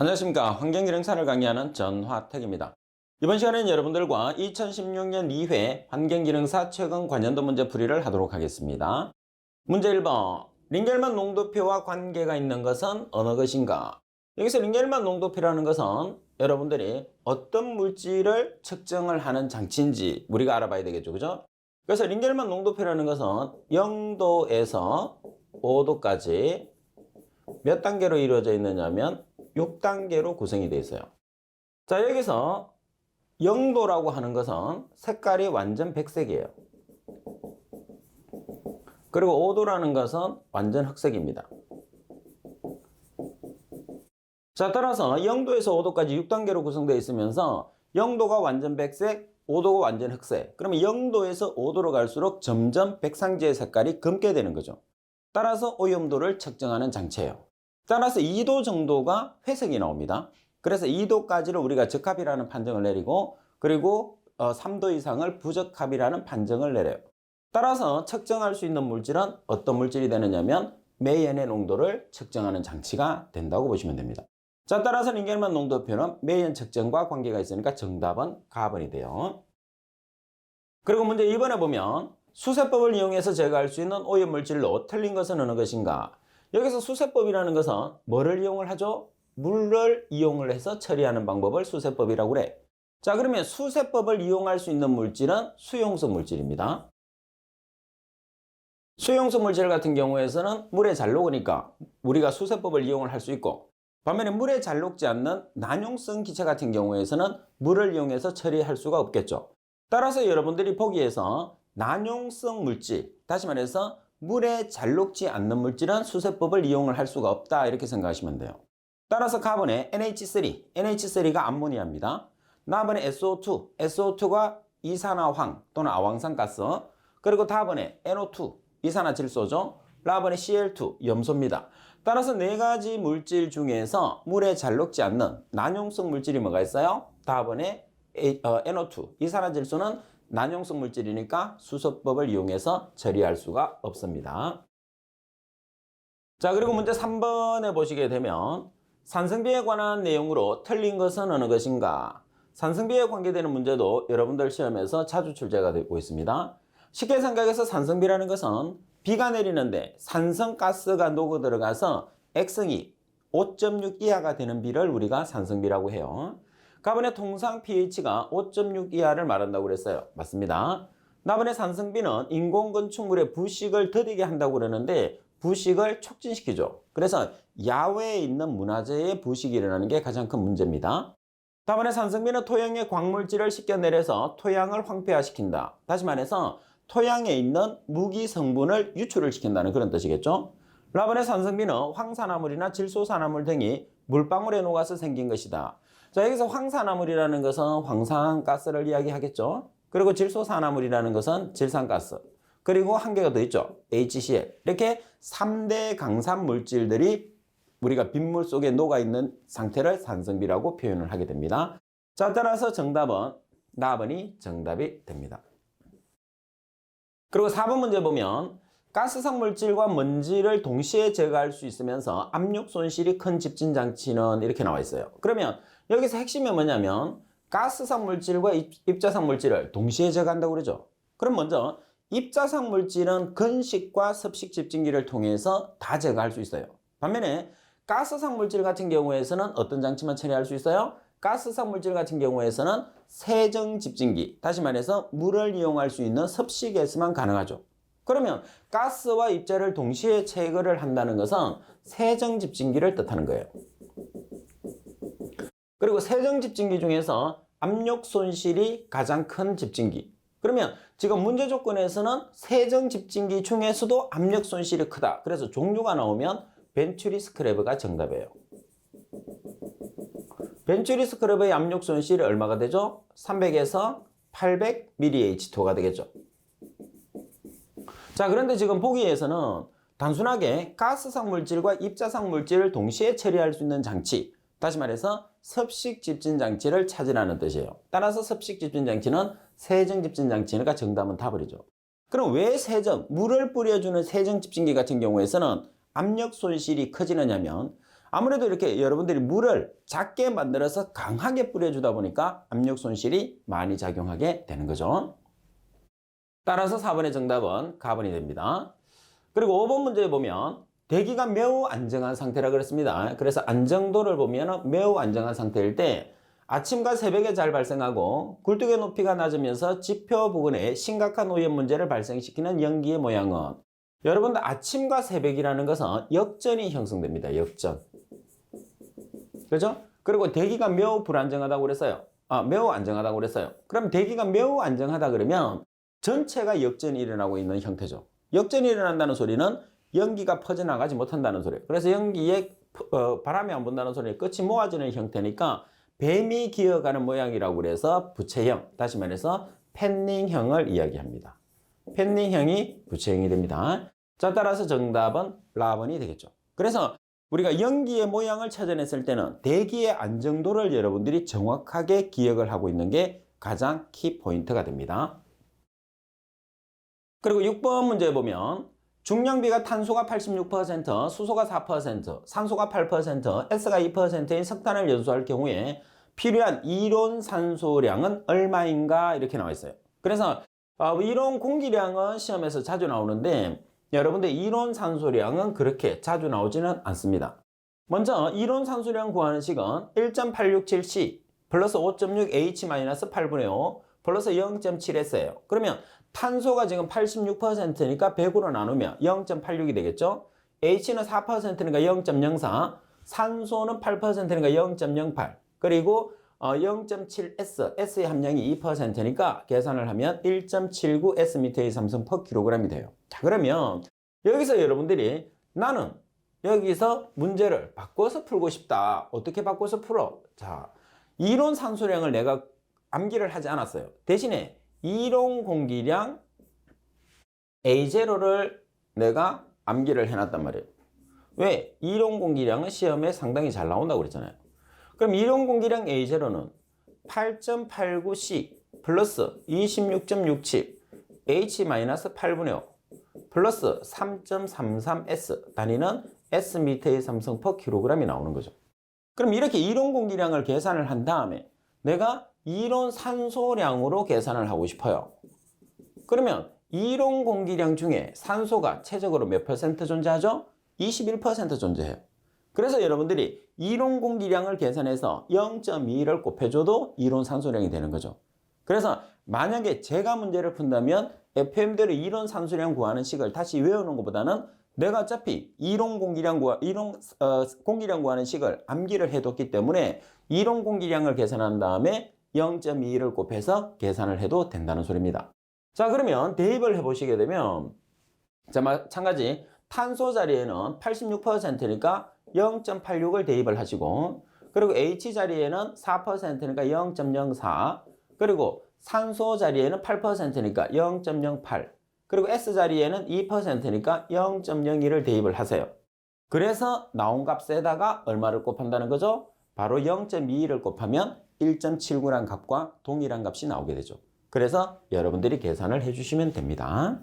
안녕하십니까. 환경기능사를 강의하는 전화택입니다. 이번 시간에는 여러분들과 2016년 2회 환경기능사 최근 관련도 문제 풀이를 하도록 하겠습니다. 문제 1번. 링겔만 농도표와 관계가 있는 것은 어느 것인가? 여기서 링겔만 농도표라는 것은 여러분들이 어떤 물질을 측정을 하는 장치인지 우리가 알아봐야 되겠죠. 그죠? 그래서 링겔만 농도표라는 것은 0도에서 5도까지 몇 단계로 이루어져 있느냐면 6단계로 구성이 되어 있어요. 자, 여기서 0도라고 하는 것은 색깔이 완전 백색이에요. 그리고 5도라는 것은 완전 흑색입니다. 자, 따라서 0도에서 5도까지 6단계로 구성되어 있으면서 0도가 완전 백색, 5도가 완전 흑색. 그러면 0도에서 5도로 갈수록 점점 백상지의 색깔이 검게 되는 거죠. 따라서 오염도를 측정하는 장치예요. 따라서 2도 정도가 회색이 나옵니다. 그래서 2도까지를 우리가 적합이라는 판정을 내리고 그리고 3도 이상을 부적합이라는 판정을 내려요. 따라서 측정할 수 있는 물질은 어떤 물질이 되느냐면 매연의 농도를 측정하는 장치가 된다고 보시면 됩니다. 자, 따라서 링겔만 농도표는 매연 측정과 관계가 있으니까 정답은 가번이 돼요. 그리고 문제 2번에 보면 수세법을 이용해서 제거할 수 있는 오염물질로 틀린 것은 어느 것인가? 여기서 수세법이라는 것은 뭐를 이용을 하죠? 물을 이용을 해서 처리하는 방법을 수세법이라고 그래. 자, 그러면 수세법을 이용할 수 있는 물질은 수용성 물질입니다. 수용성 물질 같은 경우에서는 물에 잘 녹으니까 우리가 수세법을 이용을 할 수 있고, 반면에 물에 잘 녹지 않는 난용성 기체 같은 경우에서는 물을 이용해서 처리할 수가 없겠죠. 따라서 여러분들이 보기에서 난용성 물질, 다시 말해서 물에 잘 녹지 않는 물질은 수세법을 이용을 할 수가 없다, 이렇게 생각하시면 돼요. 따라서 가번에 NH3, NH3가 암모니아입니다. 나번에 SO2, SO2가 이산화황 또는 아황산가스, 그리고 다번에 NO2, 이산화질소죠. 라번에 Cl2, 염소입니다. 따라서 네 가지 물질 중에서 물에 잘 녹지 않는 난용성 물질이 뭐가 있어요? 다번에 NO2, 이산화질소는 난용성 물질이니까 수소법을 이용해서 처리할 수가 없습니다. 자, 그리고 문제 3번에 보시게 되면 산성비에 관한 내용으로 틀린 것은 어느 것인가? 산성비에 관계되는 문제도 여러분들 시험에서 자주 출제가 되고 있습니다. 쉽게 생각해서 산성비라는 것은 비가 내리는데 산성가스가 녹아 들어가서 액성이 5.6 이하가 되는 비를 우리가 산성비라고 해요. 가번에 통상 pH가 5.6 이하를 말한다고 그랬어요. 맞습니다. 나번에 산성비는 인공건축물의 부식을 더디게 한다고 그러는데 부식을 촉진시키죠. 그래서 야외에 있는 문화재의 부식이 일어나는 게 가장 큰 문제입니다. 다번에 산성비는 토양의 광물질을 씻겨내려서 토양을 황폐화시킨다. 다시 말해서 토양에 있는 무기 성분을 유출을 시킨다는 그런 뜻이겠죠. 라번의 산성비는 황산화물이나 질소산화물 등이 물방울에 녹아서 생긴 것이다. 자, 여기서 황산화물이라는 것은 황산가스를 이야기하겠죠. 그리고 질소산화물이라는 것은 질산가스. 그리고 한 개가 더 있죠. HCl. 이렇게 3대 강산 물질들이 우리가 빗물 속에 녹아있는 상태를 산성비라고 표현을 하게 됩니다. 자, 따라서 정답은 나번이 정답이 됩니다. 그리고 4번 문제 보면 가스성 물질과 먼지를 동시에 제거할 수 있으면서 압력 손실이 큰 집진장치는 이렇게 나와 있어요. 그러면 여기서 핵심이 뭐냐면 가스성 물질과 입자성 물질을 동시에 제거한다고 그러죠. 그럼 먼저 입자성 물질은 건식과 습식 집진기를 통해서 다 제거할 수 있어요. 반면에 가스성 물질 같은 경우에서는 어떤 장치만 처리할 수 있어요? 가스성 물질 같은 경우에서는 세정 집진기, 다시 말해서 물을 이용할 수 있는 습식에서만 가능하죠. 그러면 가스와 입자를 동시에 제거를 한다는 것은 세정 집진기를 뜻하는 거예요. 그리고 세정 집진기 중에서 압력 손실이 가장 큰 집진기. 그러면 지금 문제 조건에서는 세정 집진기 중에서도 압력 손실이 크다. 그래서 종류가 나오면 벤츄리 스크래버가 정답이에요. 벤츄리 스크래버의 압력 손실이 얼마가 되죠? 300에서 800mH2가 되겠죠. 자, 그런데 지금 보기에서는 단순하게 가스성 물질과 입자성 물질을 동시에 처리할 수 있는 장치, 다시 말해서 습식 집진 장치를 찾으라는 뜻이에요. 따라서 습식 집진 장치는 세정 집진 장치니까 정답은 답을이죠. 그럼 왜 세정, 물을 뿌려주는 세정 집진기 같은 경우에서는 압력 손실이 커지느냐면 아무래도 이렇게 여러분들이 물을 작게 만들어서 강하게 뿌려주다 보니까 압력 손실이 많이 작용하게 되는 거죠. 따라서 4번의 정답은 가번이 됩니다. 그리고 5번 문제에 보면 대기가 매우 안정한 상태라 그랬습니다. 그래서 안정도를 보면 매우 안정한 상태일 때 아침과 새벽에 잘 발생하고 굴뚝의 높이가 낮으면서 지표 부근에 심각한 오염 문제를 발생시키는 연기의 모양은, 여러분들 아침과 새벽이라는 것은 역전이 형성됩니다. 역전. 그죠? 그리고 대기가 매우 불안정하다고 그랬어요. 매우 안정하다고 그랬어요. 그럼 대기가 매우 안정하다 그러면 전체가 역전이 일어나고 있는 형태죠. 역전이 일어난다는 소리는 연기가 퍼져나가지 못한다는 소리예요. 그래서 연기에 바람이 안 분다는 소리는 끝이 모아지는 형태니까 뱀이 기어가는 모양이라고 그래서 부채형, 다시 말해서 팬닝형을 이야기합니다. 팬닝형이 부채형이 됩니다. 자, 따라서 정답은 라번이 되겠죠. 그래서 우리가 연기의 모양을 찾아냈을 때는 대기의 안정도를 여러분들이 정확하게 기억을 하고 있는 게 가장 키포인트가 됩니다. 그리고 6번 문제에 보면 중량비가 탄소가 86%, 수소가 4%, 산소가 8%, S가 2%인 석탄을 연소할 경우에 필요한 이론 산소량은 얼마인가 이렇게 나와 있어요. 그래서 이론 공기량은 시험에서 자주 나오는데 여러분들 이론 산소량은 그렇게 자주 나오지는 않습니다. 먼저 이론 산소량 구하는 식은 1.867C 플러스 5.6H-8분의 5 플러스 0.7S예요. 그러면 탄소가 지금 86%니까 100으로 나누면 0.86이 되겠죠. H는 4%니까 0.04, 산소는 8%니까 0.08, 그리고 0.7S, S의 함량이 2%니까 계산을 하면 1.79 S미터의 삼성 per 킬로그램이 돼요. 자, 그러면 여기서 여러분들이 나는 여기서 문제를 바꿔서 풀고 싶다. 어떻게 바꿔서 풀어? 자, 이론 산소량을 내가 암기를 하지 않았어요. 대신에 이론 공기량 A0를 내가 암기를 해놨단 말이에요. 왜? 이론 공기량은 시험에 상당히 잘 나온다고 그랬잖아요. 그럼 이론 공기량 A0는 8.89C 플러스 26.67 H-8분의 5 플러스 3.33S 단위는 S미터의 삼성 per 킬로그램이 나오는 거죠. 그럼 이렇게 이론 공기량을 계산을 한 다음에 내가 이론 산소량으로 계산을 하고 싶어요. 그러면 이론 공기량 중에 산소가 최적으로 몇 퍼센트 존재하죠? 21% 존재해요. 그래서 여러분들이 이론 공기량을 계산해서 0.2를 곱해줘도 이론 산소량이 되는 거죠. 그래서 만약에 제가 문제를 푼다면 FM대로 이론 산소량 구하는 식을 다시 외우는 것보다는 내가 어차피 이론 공기량 구하는 식을 암기를 해뒀기 때문에 이론 공기량을 계산한 다음에 0.2를 곱해서 계산을 해도 된다는 소리입니다. 자, 그러면 대입을 해보시게 되면 자, 마찬가지 탄소 자리에는 86%니까 0.86을 대입을 하시고, 그리고 H 자리에는 4%니까 0.04, 그리고 산소 자리에는 8%니까 0.08, 그리고 S 자리에는 2%니까 0.02를 대입을 하세요. 그래서 나온 값에다가 얼마를 곱한다는 거죠? 바로 0.22를 곱하면 1.79란 값과 동일한 값이 나오게 되죠. 그래서 여러분들이 계산을 해주시면 됩니다.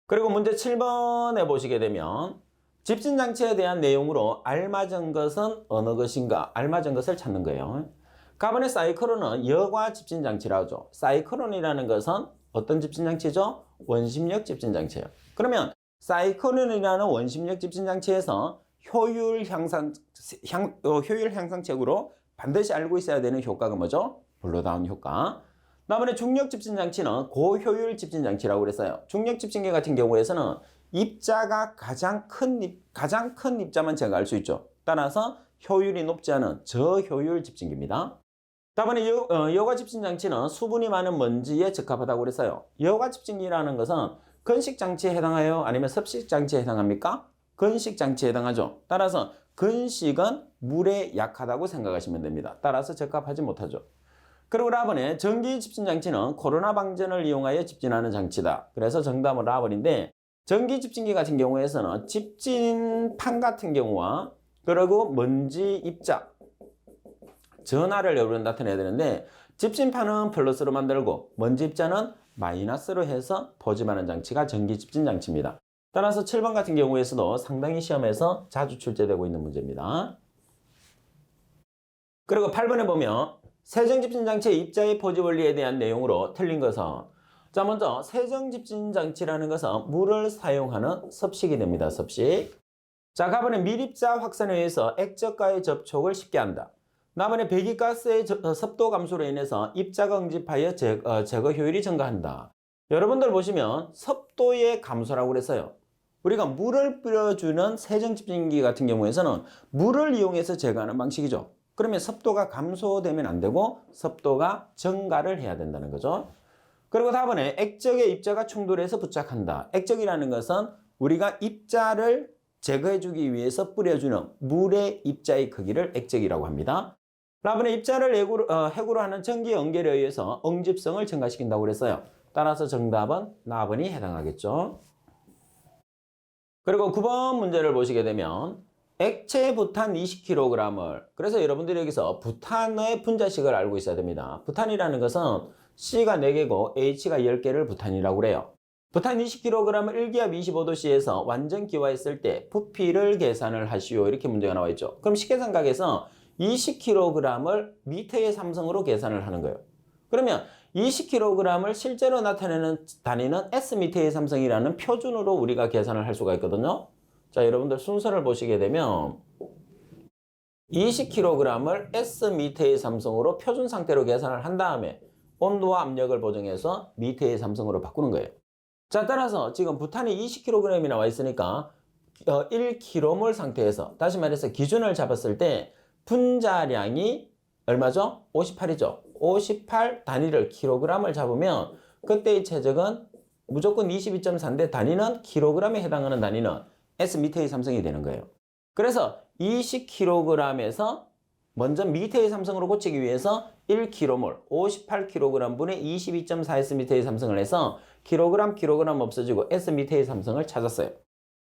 그리고 문제 7번에 보시게 되면 집진장치에 대한 내용으로 알맞은 것은 어느 것인가? 알맞은 것을 찾는 거예요. 가번의 사이클론은 여과 집진장치라 하죠. 사이클론이라는 것은 어떤 집진장치죠? 원심력 집진장치예요. 그러면 사이클론이라는 원심력 집진장치에서 효율 향상책으로 반드시 알고 있어야 되는 효과가 뭐죠? 블로다운 효과. 다음에 중력 집진장치는 고효율 집진장치라고 그랬어요. 중력 집진기 같은 경우에서는 입자가 가장 큰 입자만 제거할 수 있죠. 따라서 효율이 높지 않은 저효율 집진기입니다. 다음에 여과 집진장치는 수분이 많은 먼지에 적합하다고 그랬어요. 여과 집진기라는 것은 건식장치에 해당해요? 아니면 습식장치에 해당합니까? 건식장치에 해당하죠. 따라서 건식은 물에 약하다고 생각하시면 됩니다. 따라서 적합하지 못하죠. 그리고 라번에 전기 집진장치는 코로나 방전을 이용하여 집진하는 장치다. 그래서 정답은 라번인데, 전기 집진기 같은 경우에서는 집진판 같은 경우와 그리고 먼지 입자, 전하를 여러분 나타내야 되는데, 집진판은 플러스로 만들고 먼지 입자는 마이너스로 해서 포집하는 장치가 전기 집진 장치입니다. 따라서 7번 같은 경우에서도 상당히 시험에서 자주 출제되고 있는 문제입니다. 그리고 8번에 보면 세정집진장치의 입자의 포집 원리에 대한 내용으로 틀린 것은, 자, 먼저 세정집진장치라는 것은 물을 사용하는 섭식이 됩니다. 섭식. 자, 가번에 밀입자 확산에 의해서 액젓과의 접촉을 쉽게 한다. 나번에 배기가스의 습도 감소로 인해서 입자가 응집하여 제거 효율이 증가한다. 여러분들 보시면 습도의 감소라고 그랬어요. 우리가 물을 뿌려주는 세정집진기 같은 경우에서는 물을 이용해서 제거하는 방식이죠. 그러면 습도가 감소되면 안 되고 습도가 증가를 해야 된다는 거죠. 그리고 다음에 액적의 입자가 충돌해서 부착한다. 액적이라는 것은 우리가 입자를 제거해주기 위해서 뿌려주는 물의 입자의 크기를 액적이라고 합니다. 다음에 입자를 핵으로 하는 전기 연결에 의해서 응집성을 증가시킨다고 그랬어요. 따라서 정답은 나번이 해당하겠죠. 그리고 9번 문제를 보시게 되면 액체 부탄 20kg을, 그래서 여러분들이 여기서 부탄의 분자식을 알고 있어야 됩니다. 부탄이라는 것은 C가 4개고 H가 10개를 부탄이라고 그래요. 부탄 20kg을 1기압 25도씨에서 완전 기화했을 때 부피를 계산을 하시오. 이렇게 문제가 나와 있죠. 그럼 식계산각에서 20kg을 미터의 삼성으로 계산을 하는 거예요. 그러면 20kg을 실제로 나타내는 단위는 S미터의 삼성이라는 표준으로 우리가 계산을 할 수가 있거든요. 자, 여러분들 순서를 보시게 되면 20kg을 S미터의 삼성으로 표준 상태로 계산을 한 다음에 온도와 압력을 보정해서 미터의 삼성으로 바꾸는 거예요. 자, 따라서 지금 부탄이 20kg이 나와 있으니까 1kmol 상태에서, 다시 말해서 기준을 잡았을 때 분자량이 얼마죠? 58이죠. 58 단위를 kg을 잡으면 그때의 최적은 무조건 22.4인데 단위는 kg에 해당하는 단위는 S미터의 삼성이 되는 거예요. 그래서 20kg에서 먼저 미터의 삼성으로 고치기 위해서 1kmol, 58kg분의 22.4S미터의 삼성을 해서 kg 없어지고 S미터의 삼성을 찾았어요.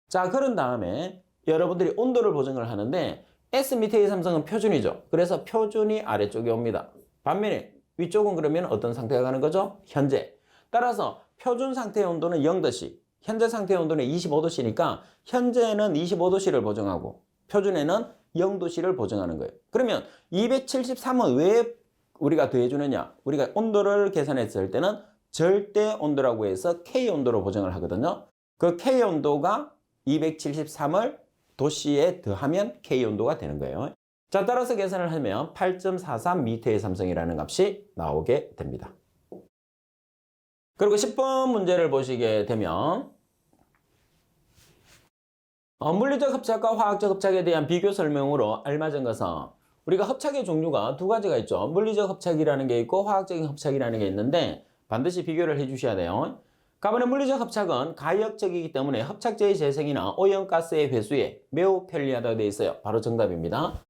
자, 그런 다음에 여러분들이 온도를 보정을 하는데 S미터의 삼성은 표준이죠. 그래서 표준이 아래쪽에 옵니다. 반면에 위쪽은 그러면 어떤 상태가 가는 거죠? 현재. 따라서 표준 상태의 온도는 0도씨, 현재 상태의 온도는 25도씨니까 현재는 25도씨를 보정하고 표준에는 0도씨를 보정하는 거예요. 그러면 273은 왜 우리가 더해주느냐? 우리가 온도를 계산했을 때는 절대 온도라고 해서 K 온도로 보정을 하거든요. 그 K 온도가 273을 도씨에 더하면 K 온도가 되는 거예요. 자, 따라서 계산을 하면 8.43미터의 삼성이라는 값이 나오게 됩니다. 그리고 10번 문제를 보시게 되면 물리적 합착과 화학적 합착에 대한 비교 설명으로 알맞은 것은, 우리가 합착의 종류가 두 가지가 있죠. 물리적 합착이라는 게 있고 화학적인 합착이라는 게 있는데 반드시 비교를 해 주셔야 돼요. 가번에 물리적 합착은 가역적이기 때문에 합착제의 재생이나 오염가스의 회수에 매우 편리하다고 되어 있어요. 바로 정답입니다.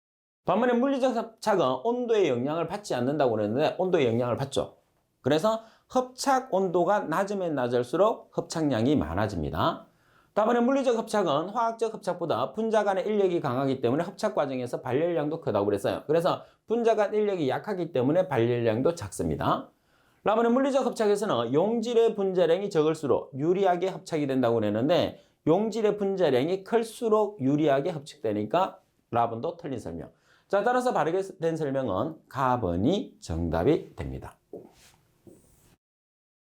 반면에 물리적 합착은 온도의 영향을 받지 않는다고 그랬는데 온도의 영향을 받죠. 그래서 합착 온도가 낮으면 낮을수록 합착량이 많아집니다. 다음에 물리적 합착은 화학적 합착보다 분자 간의 인력이 강하기 때문에 합착 과정에서 발열량도 크다고 그랬어요. 그래서 분자 간 인력이 약하기 때문에 발열량도 작습니다. 다음에 물리적 합착에서는 용질의 분자량이 적을수록 유리하게 합착이 된다고 그랬는데 용질의 분자량이 클수록 유리하게 합착되니까 라번도 틀린 설명. 자, 따라서 바르게 된 설명은 가번이 정답이 됩니다.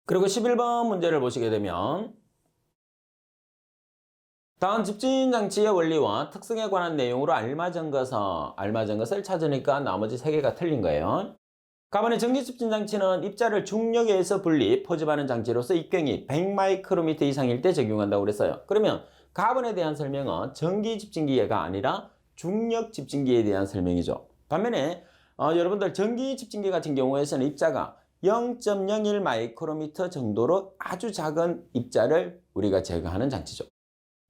그리고 11번 문제를 보시게 되면 다음 집진장치의 원리와 특성에 관한 내용으로 알맞은 것을 찾으니까 나머지 3개가 틀린 거예요. 가번에 전기집진장치는 입자를 중력에 의해서 분리, 포집하는 장치로서 입경이 100마이크로미터 이상일 때 적용한다고 그랬어요. 그러면 가번에 대한 설명은 전기집진기가 아니라 중력집진기에 대한 설명이죠. 반면에 여러분들 전기집진기 같은 경우에서는 입자가 0.01 마이크로미터 정도로 아주 작은 입자를 우리가 제거하는 장치죠.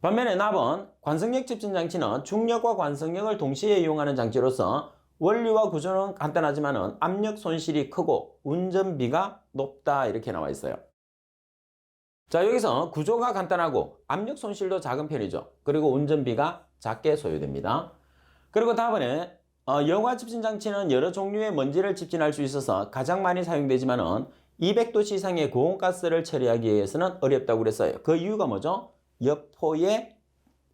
반면에 납은 관성력 집진장치는 중력과 관성력을 동시에 이용하는 장치로서 원리와 구조는 간단하지만 압력 손실이 크고 운전비가 높다 이렇게 나와 있어요. 자, 여기서 구조가 간단하고 압력 손실도 작은 편이죠. 그리고 운전비가 작게 소요됩니다. 그리고 다음에 영화 집진장치는 여러 종류의 먼지를 집진할 수 있어서 가장 많이 사용되지만 200도씨 이상의 고온가스를 처리하기 위해서는 어렵다고 그랬어요. 그 이유가 뭐죠? 여포의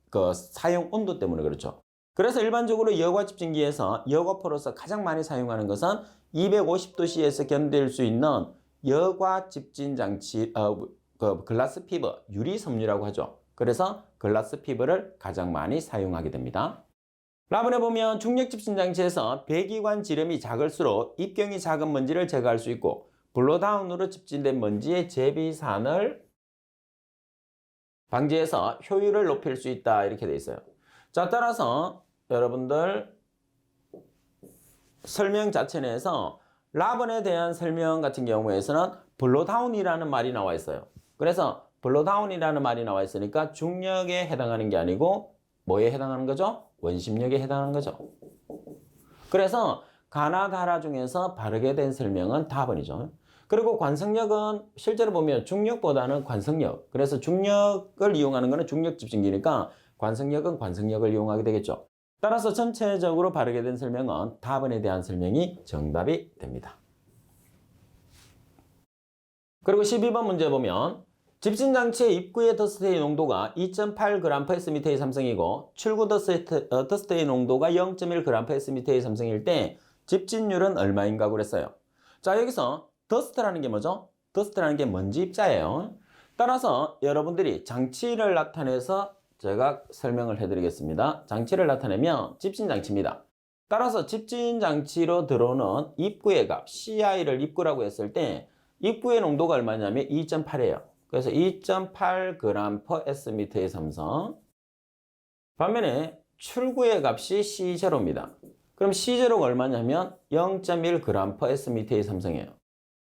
그 사용 온도 때문에 그렇죠. 그래서 일반적으로 여과 집진기에서 여과포로서 가장 많이 사용하는 것은 250도씨에서 견딜 수 있는 여과 집진 장치, 그 글라스 피버, 유리 섬유라고 하죠. 그래서 글라스 피버를 가장 많이 사용하게 됩니다. 라본에 보면 중력 집진 장치에서 배기관 지름이 작을수록 입경이 작은 먼지를 제거할 수 있고 블로다운으로 집진된 먼지의 재비산을 방지해서 효율을 높일 수 있다 이렇게 돼 있어요. 자, 따라서 여러분들 설명 자체 내에서 라본에 대한 설명 같은 경우에서는 블로다운이라는 말이 나와 있어요. 그래서 블로다운이라는 말이 나와 있으니까 중력에 해당하는 게 아니고 뭐에 해당하는 거죠? 원심력에 해당하는 거죠. 그래서 가나다라 중에서 바르게 된 설명은 다번이죠. 그리고 관성력은 실제로 보면 중력보다는 관성력. 그래서 중력을 이용하는 것은 중력 집진기니까 관성력은 관성력을 이용하게 되겠죠. 따라서 전체적으로 바르게 된 설명은 다번에 대한 설명이 정답이 됩니다. 그리고 12번 문제 보면 집진장치의 입구의 더스트의 농도가 2.8g/s의 삼성이고 출구 더스트의 농도가 0.1g/s의 삼성일 때 집진율은 얼마인가 그랬어요. 자, 여기서 더스트라는 게 뭐죠? 더스트라는 게 먼지 입자예요. 따라서 여러분들이 장치를 나타내서 제가 설명을 해드리겠습니다. 장치를 나타내면 집진장치입니다. 따라서 집진장치로 들어오는 입구의 값, CI를 입구라고 했을 때 입구의 농도가 얼마냐면 2.8이에요. 그래서 2.8g/s의 삼성. 반면에 출구의 값이 C0입니다. 그럼 C0가 얼마냐면 0.1g/s의 삼성이에요.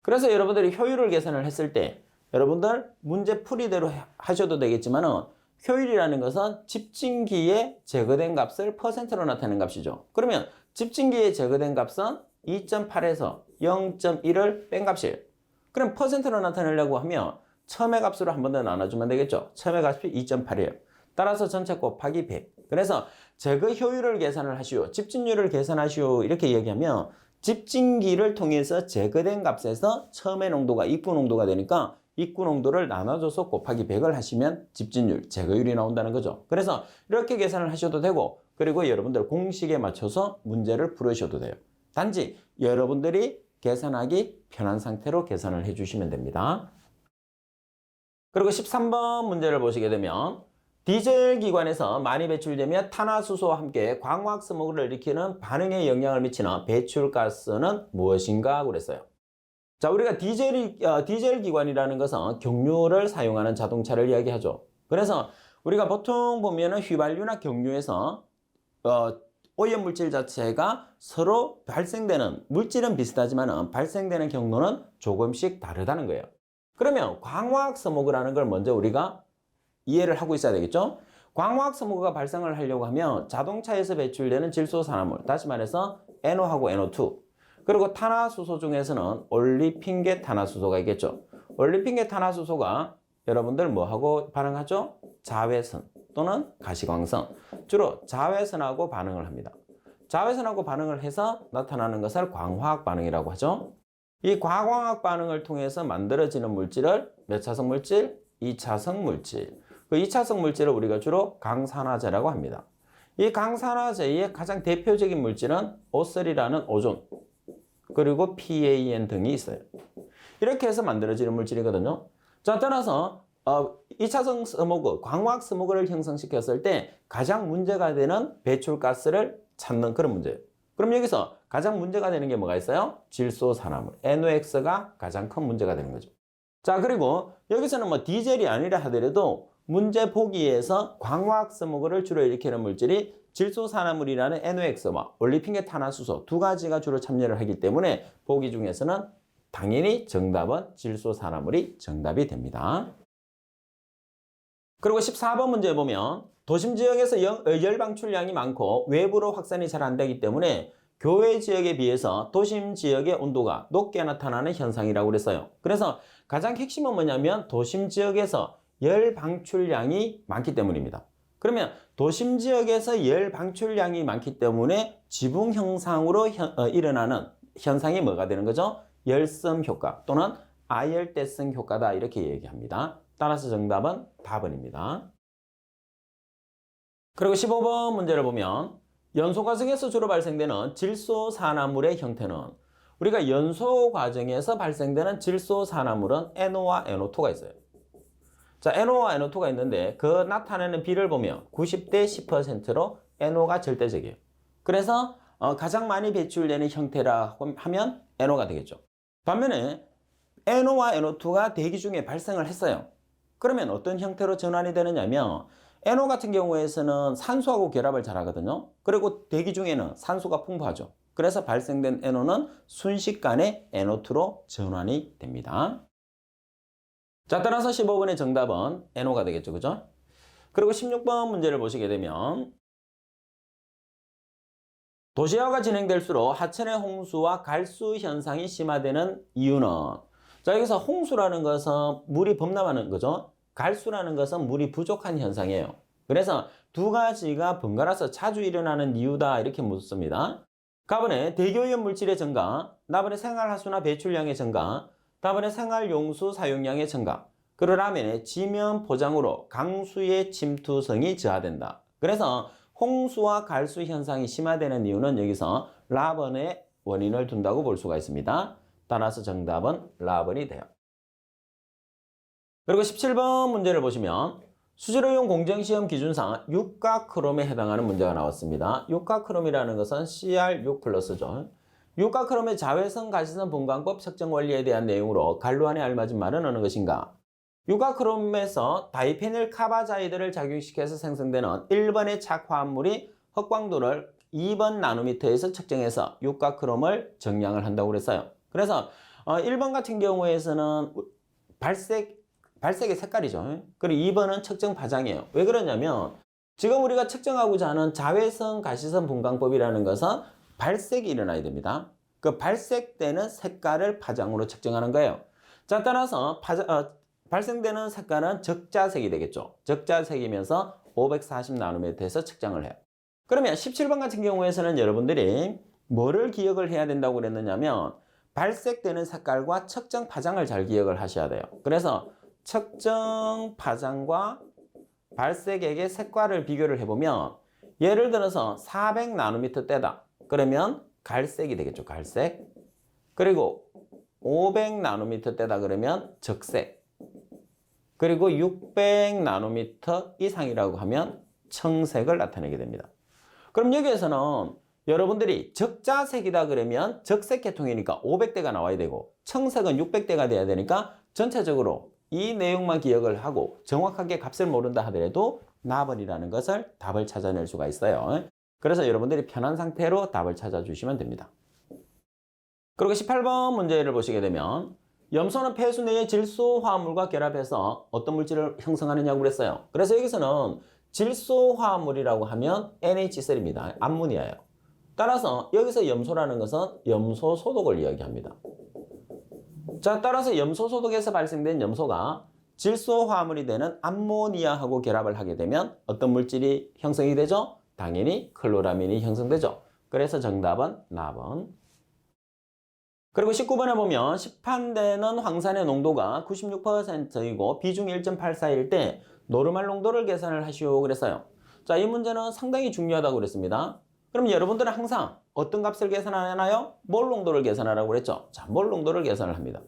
그래서 여러분들이 효율을 계산을 했을 때 여러분들 문제 풀이대로 하셔도 되겠지만은 효율이라는 것은 집진기에 제거된 값을 퍼센트로 나타내는 값이죠. 그러면 집진기에 제거된 값은 2.8에서 0.1을 뺀 값이에요. 그럼 퍼센트로 나타내려고 하면 처음의 값으로 한 번 더 나눠주면 되겠죠. 처음의 값이 2.8이에요. 따라서 전체 곱하기 100. 그래서 제거 효율을 계산을 하시오. 집진율을 계산하시오. 이렇게 얘기하면 집진기를 통해서 제거된 값에서 처음의 농도가 입구 농도가 되니까 입구 농도를 나눠줘서 곱하기 100을 하시면 집진율, 제거율이 나온다는 거죠. 그래서 이렇게 계산을 하셔도 되고 그리고 여러분들 공식에 맞춰서 문제를 풀으셔도 돼요. 단지 여러분들이 계산하기 편한 상태로 계산을 해주시면 됩니다. 그리고 13번 문제를 보시게 되면 디젤 기관에서 많이 배출되며 탄화수소와 함께 광화학 스모그를 일으키는 반응에 영향을 미치는 배출가스는 무엇인가 그랬어요. 자, 우리가 디젤 기관이라는 것은 경유를 사용하는 자동차를 이야기하죠. 그래서 우리가 보통 보면은 휘발유나 경유에서 오염물질 자체가 서로 발생되는 물질은 비슷하지만 발생되는 경로는 조금씩 다르다는 거예요. 그러면 광화학 스모그라는 걸 먼저 우리가 이해를 하고 있어야 되겠죠? 광화학 스모그가 발생을 하려고 하면 자동차에서 배출되는 질소산화물, 다시 말해서 NO하고 NO2, 그리고 탄화수소 중에서는 올리핀계 탄화수소가 있겠죠. 올리핀계 탄화수소가 여러분들 뭐하고 반응하죠? 자외선 또는 가시광선, 주로 자외선하고 반응을 합니다. 자외선하고 반응을 해서 나타나는 것을 광화학 반응이라고 하죠. 이 광화학 반응을 통해서 만들어지는 물질을 몇 차성 물질? 2차성 물질. 그 2차성 물질을 우리가 주로 강산화제라고 합니다. 이 강산화제의 가장 대표적인 물질은 O3라는 오존, 그리고 PAN 등이 있어요. 이렇게 해서 만들어지는 물질이거든요. 자, 따라서 2차성 스모그, 광화학 스모그를 형성시켰을 때 가장 문제가 되는 배출가스를 찾는 그런 문제예요. 그럼 여기서 가장 문제가 되는 게 뭐가 있어요? 질소산화물, NOx가 가장 큰 문제가 되는 거죠. 자, 그리고 여기서는 뭐 디젤이 아니라 하더라도 문제 보기에서 광화학 스모그를 주로 일으키는 물질이 질소산화물이라는 NOx와 올리핀계 탄화수소 두 가지가 주로 참여를 하기 때문에 보기 중에서는 당연히 정답은 질소산화물이 정답이 됩니다. 그리고 14번 문제 보면 도심 지역에서 열 방출량이 많고 외부로 확산이 잘 안 되기 때문에 교외 지역에 비해서 도심 지역의 온도가 높게 나타나는 현상이라고 그랬어요. 그래서 가장 핵심은 뭐냐면 도심 지역에서 열 방출량이 많기 때문입니다. 그러면 도심 지역에서 열 방출량이 많기 때문에 지붕 형상으로 일어나는 현상이 뭐가 되는 거죠? 열섬 효과 또는 아열대성 효과다 이렇게 얘기합니다. 따라서 정답은 답은입니다. 그리고 15번 문제를 보면 연소 과정에서 주로 발생되는 질소산화물의 형태는 우리가 연소 과정에서 발생되는 질소산화물은 NO와 NO2가 있어요. 자, NO와 NO2가 있는데 그 나타내는 비를 보면 90대 10%로 NO가 절대적이에요. 그래서 가장 많이 배출되는 형태라 하면 NO가 되겠죠. 반면에 NO와 NO2가 대기 중에 발생을 했어요. 그러면 어떤 형태로 전환이 되느냐면 NO 같은 경우에서는 산소하고 결합을 잘 하거든요. 그리고 대기 중에는 산소가 풍부하죠. 그래서 발생된 NO는 순식간에 NO2로 전환이 됩니다. 자, 따라서 15번의 정답은 NO가 되겠죠. 그죠? 그리고 16번 문제를 보시게 되면 도시화가 진행될수록 하천의 홍수와 갈수 현상이 심화되는 이유는 자, 여기서 홍수라는 것은 물이 범람하는 거죠. 갈수라는 것은 물이 부족한 현상이에요. 그래서 두 가지가 번갈아서 자주 일어나는 이유다 이렇게 묻습니다. 가번에 대기오염 물질의 증가, 나번에 생활하수나 배출량의 증가, 다번에 생활용수 사용량의 증가, 그 다음에 지면 포장으로 강수의 침투성이 저하된다. 그래서 홍수와 갈수 현상이 심화되는 이유는 여기서 라번의 원인을 둔다고 볼 수가 있습니다. 따라서 정답은 라번이 돼요. 그리고 17번 문제를 보시면 수질오염 공정시험 기준상 육가크롬에 해당하는 문제가 나왔습니다. 육가크롬이라는 것은 CR6+죠. 육가크롬의 자외선 가시선 분광법 측정 원리에 대한 내용으로 간루안에 알맞은 말은 어느 것인가? 육가크롬에서 다이페닐 카바자이드를 작용시켜서 생성되는 1번의 착화합물이 흑광도를 2번 나노미터에서 측정해서 육가크롬을 정량을 한다고 그랬어요. 그래서 1번 같은 경우에서는 발색의 색깔이죠. 그리고 2번은 측정 파장이에요. 왜 그러냐면 지금 우리가 측정하고자 하는 자외선 가시선 분광법이라는 것은 발색이 일어나야 됩니다. 그 발색되는 색깔을 파장으로 측정하는 거예요. 자, 따라서 발생되는 색깔은 적자색이 되겠죠. 적자색이면서 540 나노미터에서 측정을 해요. 그러면 17번 같은 경우에서는 여러분들이 뭐를 기억을 해야 된다고 그랬느냐면 발색되는 색깔과 측정 파장을 잘 기억을 하셔야 돼요. 그래서 측정 파장과 발색액의 색깔을 비교를 해보면 예를 들어서 400 나노미터 때다. 그러면 갈색이 되겠죠. 갈색. 그리고 500 나노미터 때다 그러면 적색. 그리고 600 나노미터 이상이라고 하면 청색을 나타내게 됩니다. 그럼 여기에서는 여러분들이 적자색이다 그러면 적색 계통이니까 500대가 나와야 되고 청색은 600대가 돼야 되니까 전체적으로 이 내용만 기억을 하고 정확하게 값을 모른다 하더라도 나번이라는 것을 답을 찾아낼 수가 있어요. 그래서 여러분들이 편한 상태로 답을 찾아주시면 됩니다. 그리고 18번 문제를 보시게 되면 염소는 폐수 내의 질소 화합물과 결합해서 어떤 물질을 형성하느냐고 그랬어요. 그래서 여기서는 질소 화합물이라고 하면 NH3입니다. 암모니아예요. 따라서 여기서 염소라는 것은 염소 소독을 이야기합니다. 자, 따라서 염소 소독에서 발생된 염소가 질소 화합물이 되는 암모니아하고 결합을 하게 되면 어떤 물질이 형성이 되죠? 당연히 클로라민이 형성되죠. 그래서 정답은 나번. 그리고 19번에 보면 시판되는 황산의 농도가 96%이고 비중이 1.84일 때 노르말 농도를 계산을 하시오 그랬어요. 자, 이 문제는 상당히 중요하다고 그랬습니다. 그럼 여러분들은 항상 어떤 값을 계산하나요? 몰 농도를 계산하라고 그랬죠. 자, 몰 농도를 계산을 합니다.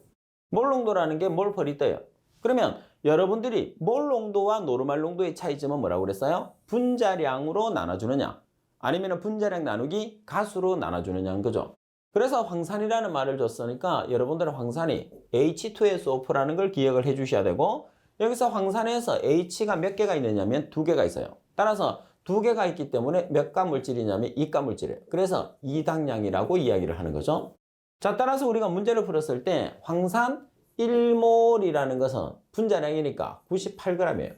몰 농도라는 게 몰/리터예요. 그러면 여러분들이 몰 농도와 노르말 농도의 차이점은 뭐라고 그랬어요? 분자량으로 나눠주느냐 아니면 분자량 나누기 가수로 나눠주느냐는 거죠. 그래서 황산이라는 말을 줬으니까 여러분들은 황산이 H2SO4라는 걸 기억을 해 주셔야 되고 여기서 황산에서 H가 몇 개가 있느냐면 2개가 있어요. 따라서 2개가 있기 때문에 몇 가 물질이냐면 2가 물질이에요. 그래서 이당량이라고 이야기를 하는 거죠. 자, 따라서 우리가 문제를 풀었을 때 황산 1몰이라는 것은 분자량이니까 98g이에요.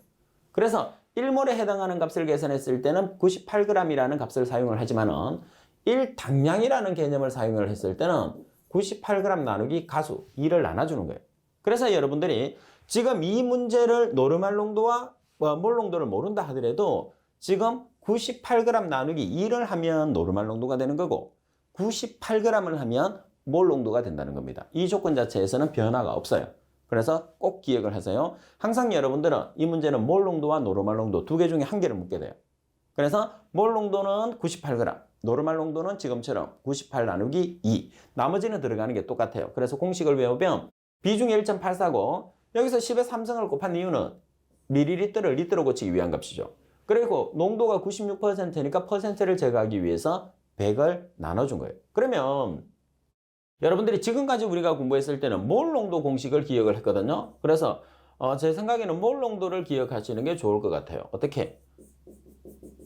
그래서 1몰에 해당하는 값을 계산했을 때는 98g이라는 값을 사용을 하지만은 1당량이라는 개념을 사용을 했을 때는 98g 나누기 가수 2를 나눠주는 거예요. 그래서 여러분들이 지금 이 문제를 노르말 농도와 몰 농도를 모른다 하더라도 지금 98g 나누기 2를 하면 노르말 농도가 되는 거고 98g을 하면 몰 농도가 된다는 겁니다. 이 조건 자체에서는 변화가 없어요. 그래서 꼭 기억을 하세요. 항상 여러분들은 이 문제는 몰 농도와 노르말 농도 두 개 중에 한 개를 묻게 돼요. 그래서 몰 농도는 98g, 노르말 농도는 지금처럼 98 나누기 2. 나머지는 들어가는 게 똑같아요. 그래서 공식을 외우면 비중이 1.84고 여기서 10의 3승을 곱한 이유는 밀리리터를 리터로 고치기 위한 값이죠. 그리고 농도가 96%니까 퍼센트를 제거하기 위해서 100을 나눠준 거예요. 그러면 여러분들이 지금까지 우리가 공부했을 때는 몰 농도 공식을 기억을 했거든요. 그래서 제 생각에는 몰 농도를 기억하시는 게 좋을 것 같아요. 어떻게?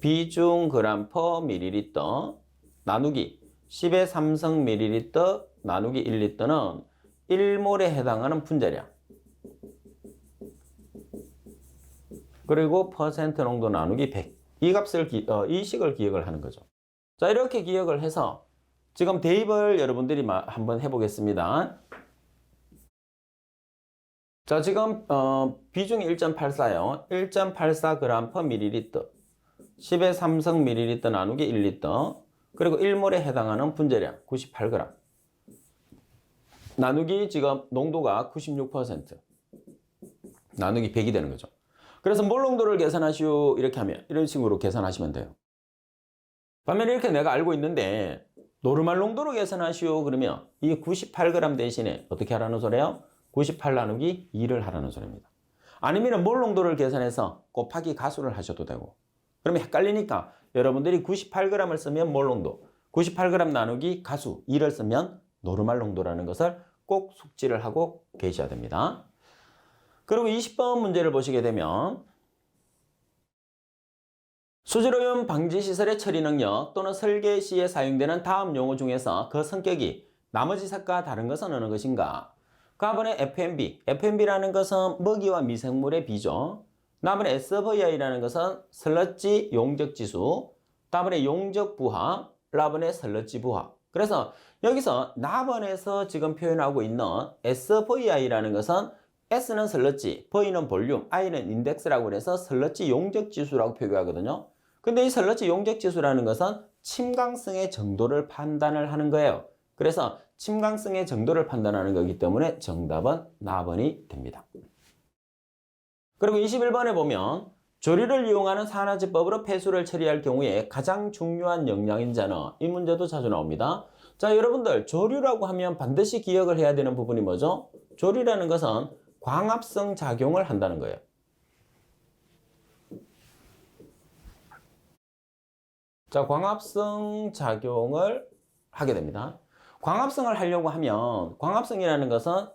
비중 그램 퍼 밀리리터 나누기 10의 3승 밀리리터 나누기 1리터는 1몰에 해당하는 분자량. 그리고 퍼센트 농도 나누기 100. 이 값을 이 식을 기억을 하는 거죠. 자, 이렇게 기억을 해서 지금 대입을 여러분들이 한번 해보겠습니다. 자, 지금 비중이 1.84요. 1.84g per 밀리리터. 10의 3승 밀리리터 나누기 1리터. 그리고 1몰에 해당하는 분자량 98g. 나누기 지금 농도가 96%. 나누기 100이 되는 거죠. 그래서 몰 농도를 계산하시오 이렇게 하면 이런 식으로 계산하시면 돼요. 반면에 이렇게 내가 알고 있는데 노르말 농도로 계산하시오 그러면 이 98g 대신에 어떻게 하라는 소리예요? 98 나누기 2를 하라는 소리입니다. 아니면 몰 농도를 계산해서 곱하기 가수를 하셔도 되고 그러면 헷갈리니까 여러분들이 98g을 쓰면 몰 농도 98g 나누기 가수 2를 쓰면 노르말 농도라는 것을 꼭 숙지를 하고 계셔야 됩니다. 그리고 20번 문제를 보시게 되면 수질오염 방지 시설의 처리 능력 또는 설계 시에 사용되는 다음 용어 중에서 그 성격이 나머지 색과 다른 것은 어느 것인가? 가번에 FMB라는 것은 먹이와 미생물의 비죠. 다음에 SVI라는 것은 슬러지 용적 지수, 다음에 용적 부하, 라번에 슬러지 부하. 그래서 여기서 나번에서 지금 표현하고 있는 SVI라는 것은 S는 슬러지, V는 볼륨, I는 인덱스라고 해서 슬러지 용적 지수라고 표기하거든요. 근데 이 슬러지 용적 지수라는 것은 침강성의 정도를 판단을 하는 거예요. 그래서 침강성의 정도를 판단하는 거기 때문에 정답은 나번이 됩니다. 그리고 21번에 보면 조류를 이용하는 산화제법으로 폐수를 처리할 경우에 가장 중요한 영양인자는 이 문제도 자주 나옵니다. 자, 여러분들 조류라고 하면 반드시 기억을 해야 되는 부분이 뭐죠? 조류라는 것은 광합성 작용을 한다는 거예요. 자, 광합성 작용을 하게 됩니다. 광합성을 하려고 하면 광합성이라는 것은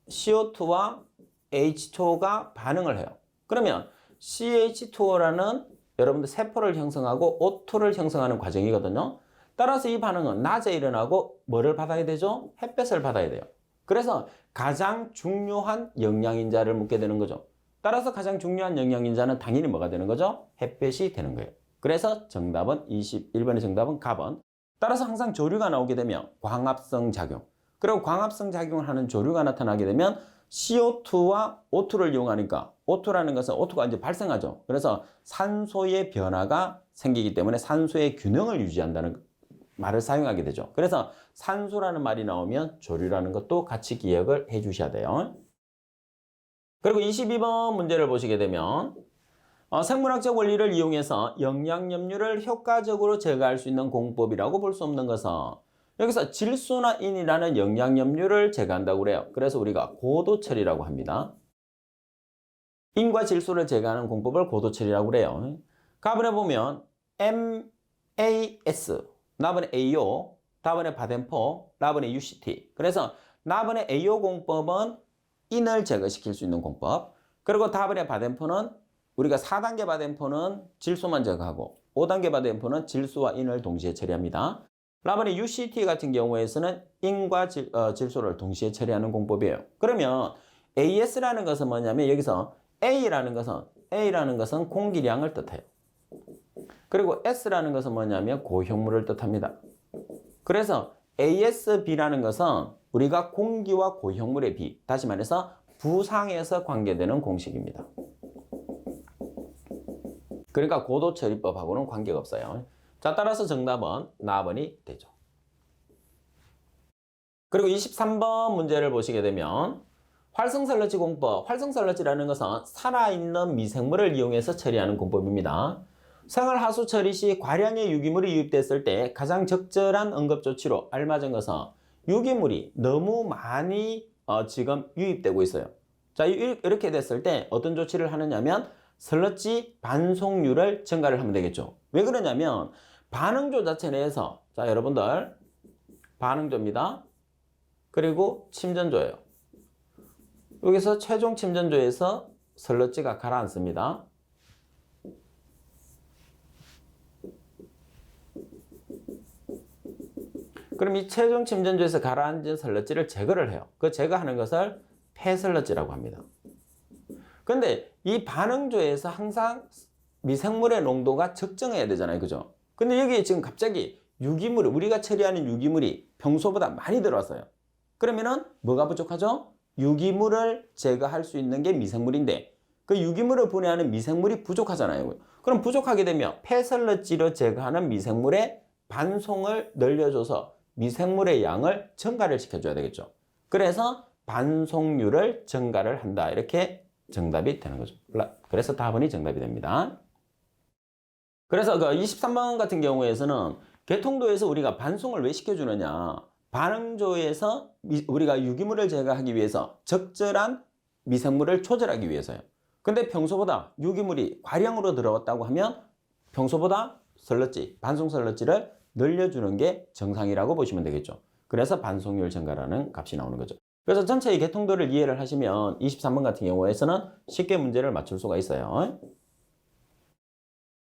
CO2와 H2O가 반응을 해요. 그러면 CH2O라는 여러분들 세포를 형성하고 O2를 형성하는 과정이거든요. 따라서 이 반응은 낮에 일어나고 뭐를 받아야 되죠? 햇볕을 받아야 돼요. 그래서 가장 중요한 영양인자를 묻게 되는 거죠. 따라서 가장 중요한 영양인자는 당연히 뭐가 되는 거죠? 햇볕이 되는 거예요. 그래서 정답은 21번의 정답은 가번. 따라서 항상 조류가 나오게 되면 광합성 작용. 그리고 광합성 작용을 하는 조류가 나타나게 되면 CO2와 O2를 이용하니까 O2라는 것은 O2가 이제 발생하죠. 그래서 산소의 변화가 생기기 때문에 산소의 균형을 유지한다는 말을 사용하게 되죠. 그래서 산소라는 말이 나오면 조류라는 것도 같이 기억을 해 주셔야 돼요. 그리고 22번 문제를 보시게 되면 생물학적 원리를 이용해서 영양염류를 효과적으로 제거할 수 있는 공법이라고 볼 수 없는 것은 여기서 질소나 인이라는 영양염류를 제거한다고 그래요. 그래서 우리가 고도처리라고 합니다. 인과 질소를 제거하는 공법을 고도처리라고 그래요. 가번에 보면 MAS, 나번에 AO, 다번에 바덴포, 나번에 UCT. 그래서 나번에 AO 공법은 인을 제거시킬 수 있는 공법. 그리고 다번에 바덴포는 우리가 4단계 바덴포는 질소만 제거하고 5단계 바덴포는 질소와 인을 동시에 처리합니다. 라번에 UCT 같은 경우에서는 인과 질소를 동시에 처리하는 공법이에요. 그러면 AS라는 것은 뭐냐면 여기서 A라는 것은 공기량을 뜻해요. 그리고 S라는 것은 뭐냐면 고형물을 뜻합니다. 그래서 ASB라는 것은 우리가 공기와 고형물의 비, 다시 말해서 부상에서 관계되는 공식입니다. 그러니까 고도처리법하고는 관계가 없어요. 자, 따라서 정답은 나번이 되죠. 그리고 23번 문제를 보시게 되면 활성설러지 공법, 활성설러지라는 것은 살아있는 미생물을 이용해서 처리하는 공법입니다. 생활하수 처리 시 과량의 유기물이 유입됐을 때 가장 적절한 응급조치로 알맞은 것은 유기물이 너무 많이 지금 유입되고 있어요. 자, 이렇게 됐을 때 어떤 조치를 하느냐면 슬러지 반송률을 증가를 하면 되겠죠. 왜 그러냐면 반응조 자체 내에서 자, 여러분들 반응조입니다. 그리고 침전조예요. 여기서 최종 침전조에서 슬러지가 가라앉습니다. 그럼 이 최종 침전조에서 가라앉은 슬러지를 제거를 해요. 그 제거하는 것을 폐슬러지라고 합니다. 근데 이 반응조에서 항상 미생물의 농도가 적정해야 되잖아요. 그죠? 근데 여기에 지금 갑자기 유기물, 우리가 처리하는 유기물이 평소보다 많이 들어왔어요. 그러면은 뭐가 부족하죠? 유기물을 제거할 수 있는 게 미생물인데 그 유기물을 분해하는 미생물이 부족하잖아요. 그럼 부족하게 되면 폐슬러지로 제거하는 미생물의 반송을 늘려줘서 미생물의 양을 증가를 시켜줘야 되겠죠. 그래서 반송률을 증가를 한다. 이렇게 정답이 되는 거죠. 그래서 답은이 정답이 됩니다. 그래서 그 23번 같은 경우에서는 개통도에서 우리가 반송을 왜 시켜주느냐. 반응조에서 우리가 유기물을 제거하기 위해서 적절한 미생물을 조절하기 위해서요. 근데 평소보다 유기물이 과량으로 들어왔다고 하면 평소보다 슬러지, 반송 슬러지를 늘려주는 게 정상이라고 보시면 되겠죠. 그래서 반송률 증가라는 값이 나오는 거죠. 그래서 전체의 개통도를 이해를 하시면 23번 같은 경우에서는 쉽게 문제를 맞출 수가 있어요.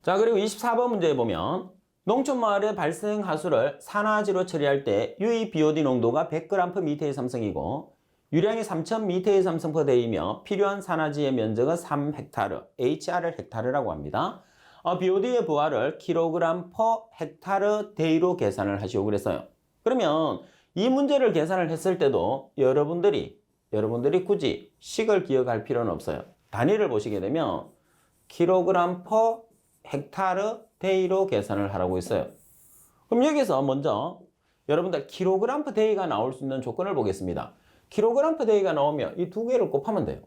자, 그리고 24번 문제에 보면 농촌마을의 발생 하수를 산화지로 처리할 때 유입 BOD 농도가 100g/m의 삼성이고 유량이 3000m의 삼성/d이며 필요한 산화지의 면적은 3헥타르, HR을 헥타르라고 합니다. BOD의 부하를 kg/헥타르/d로 계산을 하시오 그랬어요. 그러면 이 문제를 계산을 했을 때도 여러분들이 굳이 식을 기억할 필요는 없어요. 단위를 보시게 되면 kg/헥타르/d로 계산을 하라고 했어요. 그럼 여기서 먼저 여러분들 kg/d가 나올 수 있는 조건을 보겠습니다. kg/d가 나오면 이 두 개를 곱하면 돼요.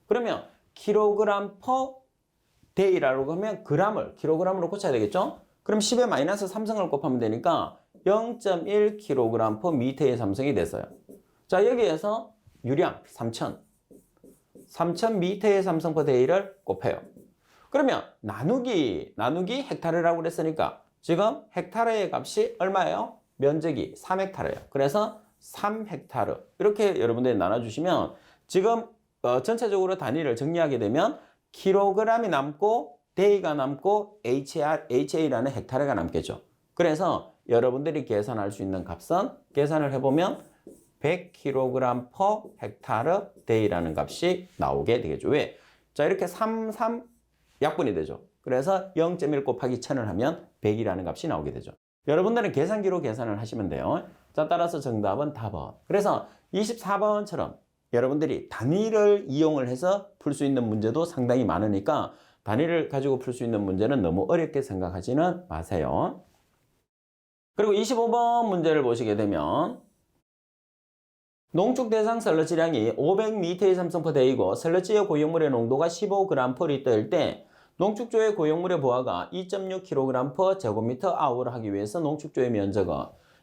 그러면 kg/d라고 하면 g을 kg으로 고쳐야 되겠죠? 그럼 10의 마이너스 3승을 곱하면 되니까 0.1kg/m의 삼성이 됐어요. 자, 여기에서 유량 3000m의 삼성/d를 곱해요. 그러면 나누기 헥타르라고 그랬으니까 지금 헥타르의 값이 얼마예요? 면적이 3헥타르예요. 그래서 3헥타르 이렇게 여러분들이 나눠주시면 지금 전체적으로 단위를 정리하게 되면 킬로그램이 남고 데이가 남고 HA라는 헥타르가 남겠죠. 그래서 여러분들이 계산할 수 있는 값은 계산을 해보면 100kg/헥타르 데이라는 값이 나오게 되겠죠. 왜? 자, 이렇게 3 약분이 되죠. 그래서 0.1 곱하기 1000을 하면 100이라는 값이 나오게 되죠. 여러분들은 계산기로 계산을 하시면 돼요. 자, 따라서 정답은 답은. 그래서 24번처럼 여러분들이 단위를 이용을 해서 풀 수 있는 문제도 상당히 많으니까 단위를 가지고 풀 수 있는 문제는 너무 어렵게 생각하지는 마세요. 그리고 25번 문제를 보시게 되면 농축 대상 슬러지량이 500m의 삼성/d이고 슬러지의 고용물의 농도가 15g/L일 때 농축조의 고용물의 부하가 2.6kg/제곱미터/아워를 하기 위해서 농축조의 면적은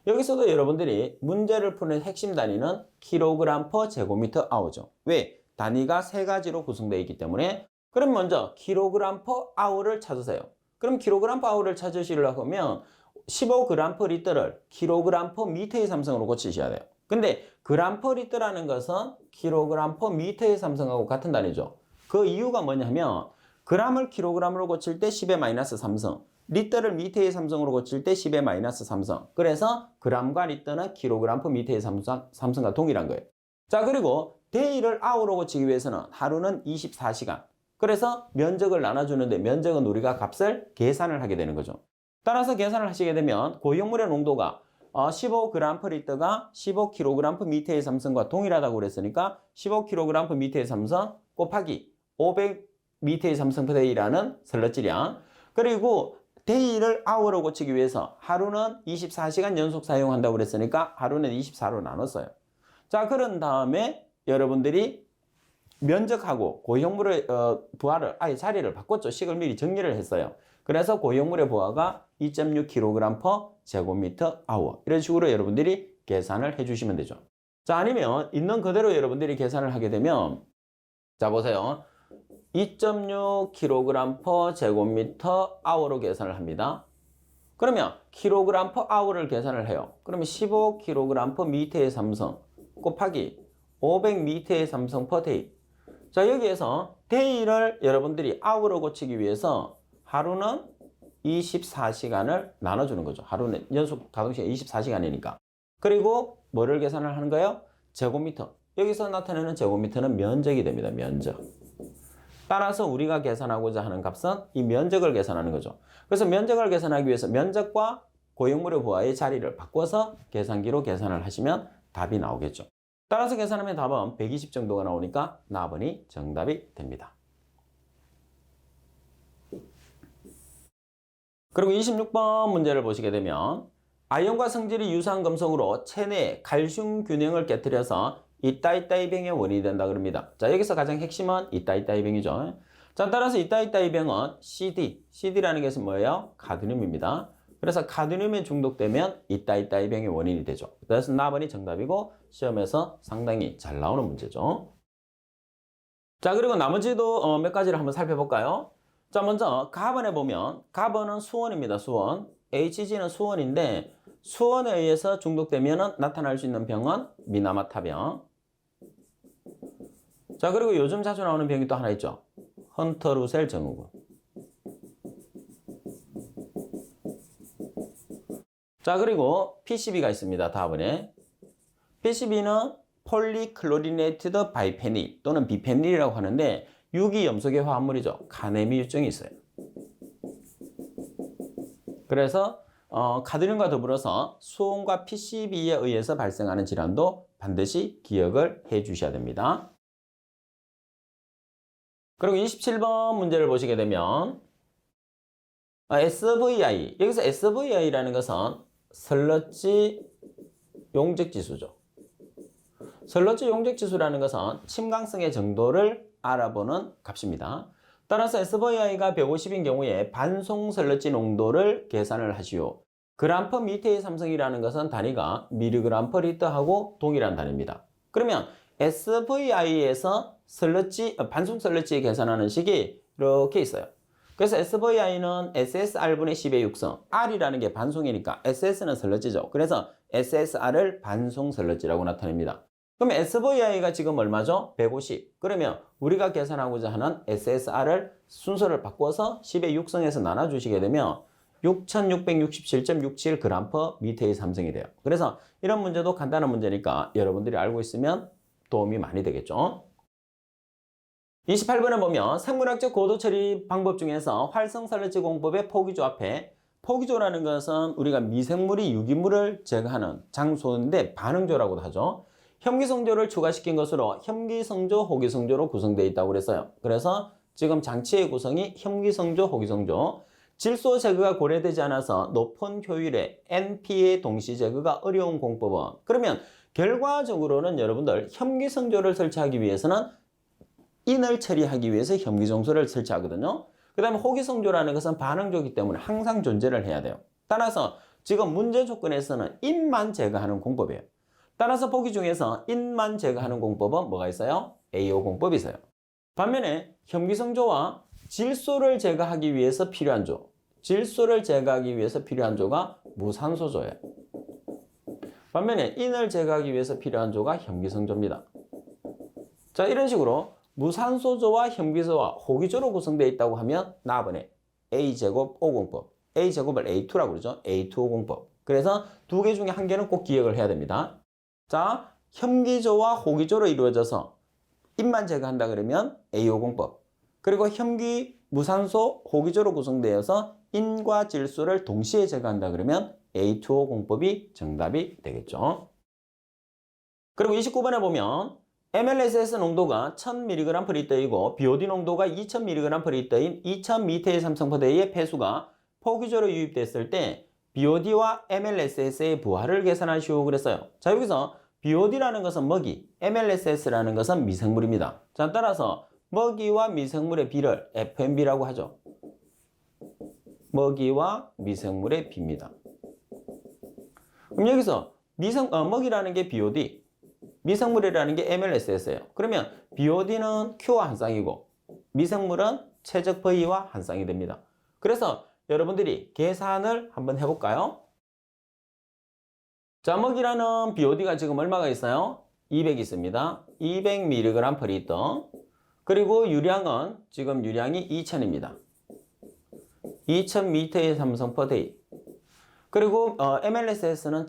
여기서도 여러분들이 문제를 푸는 핵심 단위는 kg/제곱미터/아워죠. 왜? 단위가 세 가지로 구성되어 있기 때문에. 그럼 먼저 kg/아워를 찾으세요. 그럼 kg/아워를 찾으시려고 하면 15g/L을 kg/m의 삼성으로 고치셔야 돼요. 근데 g/L라는 것은 kg/m의 삼성하고 같은 단위죠. 그 이유가 뭐냐면 g을 kg으로 고칠 때 10의 마이너스 3승, 리터를 미터의 삼성으로 고칠 때 10의 마이너스 3승. 그래서 g과 리터는 kg/m의 삼성과 동일한 거예요. 자, 그리고 day를 hour로 고치기 위해서는 하루는 24시간. 그래서 면적을 나눠주는데 면적은 우리가 값을 계산을 하게 되는 거죠. 따라서 계산을 하시게 되면 고용물의 농도가 15g/L가 15kg/m의 삼성과 동일하다고 그랬으니까 15kg/m의 삼성 곱하기 500m의 삼성/day라는 슬러지량, 그리고 day를 hour로 고치기 위해서 하루는 24시간 연속 사용한다고 그랬으니까 하루는 24로 나눴어요. 자, 그런 다음에 여러분들이 면적하고 고용물의 부하를 아예 자리를 바꿨죠. 식을 미리 정리를 했어요. 그래서 고용물의 부하가 2.6kg/제곱미터/hr. 이런 식으로 여러분들이 계산을 해주시면 되죠. 자, 아니면 있는 그대로 여러분들이 계산을 하게 되면, 자, 보세요. 2.6kg/제곱미터/h로 계산을 합니다. 그러면 kg/h를 계산을 해요. 그러면 15kg/m의 삼성 곱하기 500m의 삼성 per day. 자, 여기에서 day를 여러분들이 hour로 고치기 위해서 하루는 24시간을 나눠주는 거죠. 하루는 연속 가동시간 24시간이니까. 그리고 뭐를 계산을 하는 거예요? 제곱미터. 여기서 나타내는 제곱미터는 면적이 됩니다. 면적. 따라서 우리가 계산하고자 하는 값은 이 면적을 계산하는 거죠. 그래서 면적을 계산하기 위해서 면적과 고용물의 부하의 자리를 바꿔서 계산기로 계산을 하시면 답이 나오겠죠. 따라서 계산하면 답은 120 정도가 나오니까 나번이 정답이 됩니다. 그리고 26번 문제를 보시게 되면 아연과 성질이 유사한 금속으로 체내에 칼슘 균형을 깨뜨려서 이따이따이 병의 원인이 된다 그럽니다. 자, 여기서 가장 핵심은 이따이따이 병이죠. 자, 따라서 이따이따이 병은 CD라는 것은 뭐예요? 카드뮴입니다. 그래서 카드뮴에 중독되면 이따이따이 병의 원인이 되죠. 그래서 나번이 정답이고 시험에서 상당히 잘 나오는 문제죠. 자, 그리고 나머지도 몇 가지를 한번 살펴볼까요? 자, 먼저 가번에 보면 가번은 수원입니다. 수원. HG는 수원인데 수원에 의해서 중독되면 나타날 수 있는 병은 미나마타병. 자, 그리고 요즘 자주 나오는 병이 또 하나 있죠. 헌터루셀 증후군. 자, 그리고 PCB가 있습니다. 다음에 PCB는 폴리클로리네이티드 바이페닐 또는 비페닐이라고 하는데 유기염소계 화합물이죠. 가네미유증이 있어요. 그래서 카드뮴과 더불어서 수온과 PCB에 의해서 발생하는 질환도 반드시 기억을 해 주셔야 됩니다. 그리고 27번 문제를 보시게 되면 SVI, 여기서 SVI라는 것은 슬러지 용적지수죠. 슬러지 용적지수라는 것은 침강성의 정도를 알아보는 값입니다. 따라서 SVI가 150인 경우에 반송 슬러지 농도를 계산을 하시오. 그램 퍼 미터의 삼성이라는 것은 단위가 미리그램 퍼 리터하고 동일한 단위입니다. 그러면 SVI에서 반송 슬러지 계산하는 식이 이렇게 있어요. 그래서 SVI는 SSR분의 10의 6성, R이라는 게 반송이니까 SS는 슬러지죠. 그래서 SSR을 반송 슬러지라고 나타냅니다. 그럼 SVI가 지금 얼마죠? 150. 그러면 우리가 계산하고자 하는 SSR을 순서를 바꿔서 10의 6성에서 나눠주시게 되면 6667.67g/m의 삼성이 돼요. 그래서 이런 문제도 간단한 문제니까 여러분들이 알고 있으면 도움이 많이 되겠죠. 28번에 보면 생물학적 고도 처리 방법 중에서 활성 슬러지 공법의 포기조 앞에 포기조라는 것은 우리가 미생물이 유기물을 제거하는 장소인데 반응조라고도 하죠. 혐기성조를 추가시킨 것으로 혐기성조, 호기성조로 구성되어 있다고 그랬어요. 그래서 지금 장치의 구성이 혐기성조, 호기성조, 질소 제거가 고려되지 않아서 높은 효율의 NP의 동시 제거가 어려운 공법은 그러면 결과적으로는 여러분들 혐기성조를 설치하기 위해서는 인을 처리하기 위해서 혐기성조를 설치하거든요. 그 다음에 호기성조라는 것은 반응조이기 때문에 항상 존재를 해야 돼요. 따라서 지금 문제 조건에서는 인만 제거하는 공법이에요. 따라서 보기 중에서 인만 제거하는 공법은 뭐가 있어요? AO 공법이 있어요. 반면에 혐기성조와 질소를 제거하기 위해서 필요한 조, 질소를 제거하기 위해서 필요한 조가 무산소조예요. 반면에 인을 제거하기 위해서 필요한 조가 혐기성조입니다. 자, 이런 식으로 무산소조와 혐기소와 호기조로 구성되어 있다고 하면 나번에 A제곱 O공법, A제곱을 A2라고 그러죠. A2 O공법. 그래서 두 개 중에 한 개는 꼭 기억을 해야 됩니다. 자, 혐기조와 호기조로 이루어져서 인만 제거한다 그러면 A5공법. 그리고 혐기, 무산소, 호기조로 구성되어서 인과 질소를 동시에 제거한다 그러면 A2O 공법이 정답이 되겠죠. 그리고 29번에 보면 MLSS 농도가 1000mg/L이고 BOD 농도가 2000mg/L인 2000m의 삼성포대의 폐수가 포기조로 유입됐을 때 BOD와 MLSS의 부하를 계산하시오 그랬어요. 자, 여기서 BOD라는 것은 먹이, MLSS라는 것은 미생물입니다. 자, 따라서 먹이와 미생물의 비를 FMB라고 하죠. 먹이와 미생물의 비입니다. 그럼 여기서 먹이라는 게 BOD, 미생물이라는 게 MLSS예요. 그러면 BOD는 Q와 한 쌍이고 미생물은 최적 V와 한 쌍이 됩니다. 그래서 여러분들이 계산을 한번 해볼까요? 자, 먹이라는 BOD가 지금 얼마가 있어요? 200 있습니다. 200mg/L. 그리고 유량은 지금 유량이 2000입니다. 2000m의 삼성 per day. 그리고 MLSS는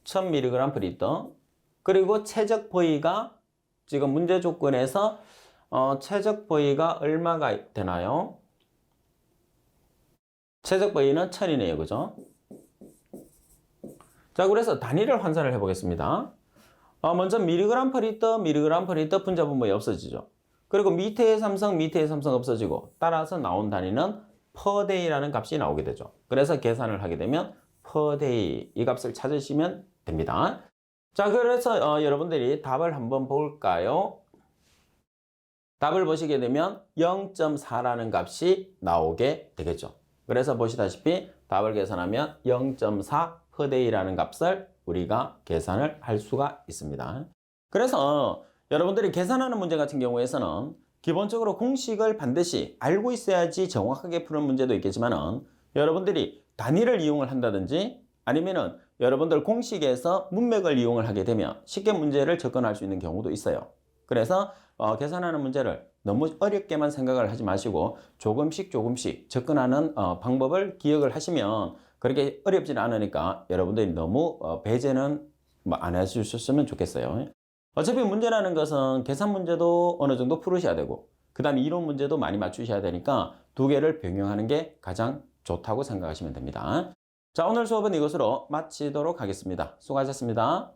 1000mg/L. 그리고 최적 V가 지금 문제 조건에서 최적 V가 얼마가 되나요? 최적 V는 1000이네요. 그죠? 자, 그래서 단위를 환산을 해보겠습니다. 먼저 mg/L 분자 분모에 없어지죠. 그리고 미터의 삼성 없어지고 따라서 나온 단위는 per day라는 값이 나오게 되죠. 그래서 계산을 하게 되면 per day 이 값을 찾으시면 됩니다. 자, 그래서 여러분들이 답을 한번 볼까요? 답을 보시게 되면 0.4라는 값이 나오게 되겠죠. 그래서 보시다시피 답을 계산하면 0.4 per day라는 값을 우리가 계산을 할 수가 있습니다. 그래서 여러분들이 계산하는 문제 같은 경우에서는 기본적으로 공식을 반드시 알고 있어야지 정확하게 푸는 문제도 있겠지만은 여러분들이 단위를 이용을 한다든지 아니면은 여러분들 공식에서 문맥을 이용을 하게 되면 쉽게 문제를 접근할 수 있는 경우도 있어요. 그래서 계산하는 문제를 너무 어렵게만 생각을 하지 마시고 조금씩 접근하는 방법을 기억을 하시면 그렇게 어렵지는 않으니까 여러분들이 너무 배제는 안 해주셨으면 좋겠어요. 어차피 문제라는 것은 계산 문제도 어느 정도 풀으셔야 되고 그 다음에 이론 문제도 많이 맞추셔야 되니까 두 개를 병행하는 게 가장 좋다고 생각하시면 됩니다. 자, 오늘 수업은 이것으로 마치도록 하겠습니다. 수고하셨습니다.